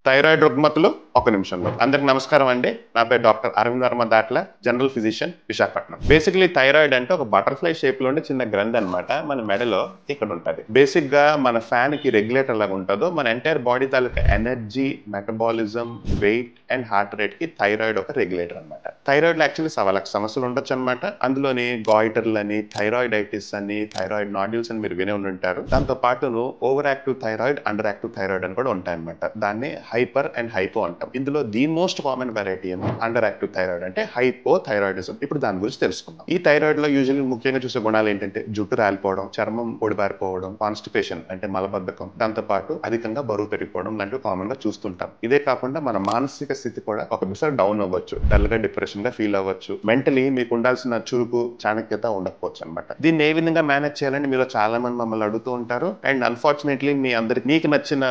Thyroid రుగ్మతలు ఒక నిమిషంలో. అందరికి నమస్కారం అండి. నా పేరు doctor Arvind Varma Datla, general physician, Visakhapatnam. Basically thyroid అంటే ఒక బటర్ఫ్లై షేప్ లో ఉండే చిన్న గ్రంథి అనమాట. మన మెడలో ఇక్కడ ఉంటది. బేసిక్ గా మన ఫ్యాన్ కి రెగ్యులేటర్ లాగా ఉంటుందో మన ఎంటైర్ బాడీ తాలూకా energy, metabolism, weight and heart rate కి థైరాయిడ్ ఒక రెగ్యులేటర్ అనమాట. థైరాయిడ్ లో యాక్చువల్లీ సవాలక్ష సమస్యలు ఉండొచ్చు అనమాట. అందులోని గాయిటర్లు అని, థైరాయిడైటిస్ అని, థైరాయిడ్ నాడ్యూల్స్ అని మీరు వినే ఉంటారు. దాంతో పాటును over active thyroid, under active thyroid అని కూడా ఉంటాయన్నమాట. దాన్ని హైపర్ అండ్ హైపో అంటాం. ఇందులో ది మోస్ట్ కామన్ వెరైటీ ఏమో అండర్ యాక్టివ్ థైరాయిడ్ అంటే హైపోథైరాయిడిజం. ఇప్పుడు దాని గురించి తెలుసుకుందాం. ఈ థైరాయిడ్ లో యూజువల్లీ ముఖ్యంగా చూసే గుణాలు ఏంటంటే జుట్టు రాలిపోవడం, చర్మం పొడిబారిపోవడం, కాన్స్టిపేషన్ అంటే మలబద్ధకం, దాంతో పాటు అధికంగా బరువు పెరిగిపోవడం లాంటివి కామన్ గా చూస్తుంటాం. ఇదే కాకుండా మన మానసిక స్థితి కూడా ఒకసారి డౌన్ అవ్వచ్చు, డల్ గా డిప్రెషన్ గా ఫీల్ అవ్వచ్చు, మెంటలీ మీకు ఉండాల్సిన చురుకు, చాణక్యత ఉండకపోవచ్చు అనమాట. దీన్ని ఏ విధంగా మేనేజ్ చేయాలని మీరు చాలా మంది మమ్మల్ని అడుగుతూ ఉంటారు. అండ్ అన్ఫార్చునేట్లీ మీ అందరికి మీకు నచ్చిన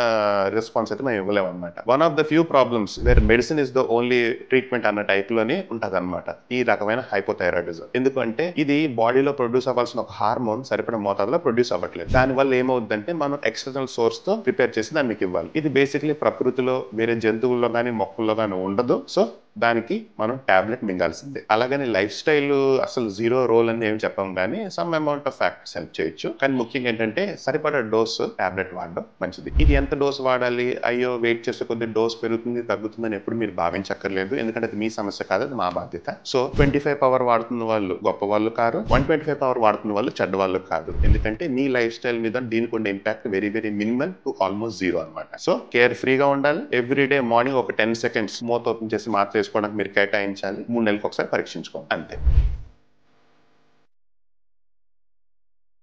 రెస్పాన్స్ అయితే మేము ఇవ్వలేము అనమాట. One of the few problems where medicine is the only treatment అన్న టైప్ లోనే ఉంటది అనమాట ఈ రకమైన హైపోథైరాయిడిజం. ఎందుకంటే ఇది బాడీలో ప్రొడ్యూస్ అవ్వాల్సిన ఒక హార్మోన్ సరిపడ మోతాదులో ప్రొడ్యూస్ అవ్వట్లేదు. దాని వల్ల ఏమవుతుందంటే మనం ఎక్స్టర్నల్ సోర్స్ తో ప్రిపేర్ చేసి దాన్ని మీకు ఇవ్వాలి. ఇది బేసిక్లీ ప్రకృతిలో వేరే జంతువుల్లో కానీ మొక్కల్లో కానీ ఉండదు. సో దానికి మనం టాబ్లెట్ మింగాల్సిందే. అలాగని లైఫ్ స్టైల్ అసలు జీరో రోల్ అని ఏమి చెప్పాం, కానీ some amount of factors help చేయొచ్చు. కానీ ముఖ్యంగా ఏంటంటే సరిపడా డోసు టాబ్లెట్ వాడడం మంచిది. ఇది ఎంత డోస్ వాడాలి, అయ్యో వెయిట్ చేసే కొద్ది డోస్ పెరుగుతుంది తగ్గుతుందని ఎప్పుడు మీరు భావించక్కర్లేదు. ఎందుకంటే అది మీ సమస్య కాదు, అది మా బాధ్యత. సో 25 పవర్ వాడుతున్న వాళ్ళు గొప్ప వాళ్ళు కాదు, 125 పవర్ వాడుతున్న వాళ్ళు చెడ్డ వాళ్ళు కాదు. ఎందుకంటే మీ లైఫ్ స్టైల్ మీద దీనికి ఉండే impact very very minimal to almost zero అనమాట. సో కేర్ ఫ్రీగా ఉండాలి. ఎవ్రీ డే మార్నింగ్ ఒక 10 seconds మూత ఓపెన్ చేసి మాత్ర వేసుకోవడానికి మీరు కేటాయించాలి. 3 నెలలకు ఒకసారి పరీక్షించుకోండి, అంతే.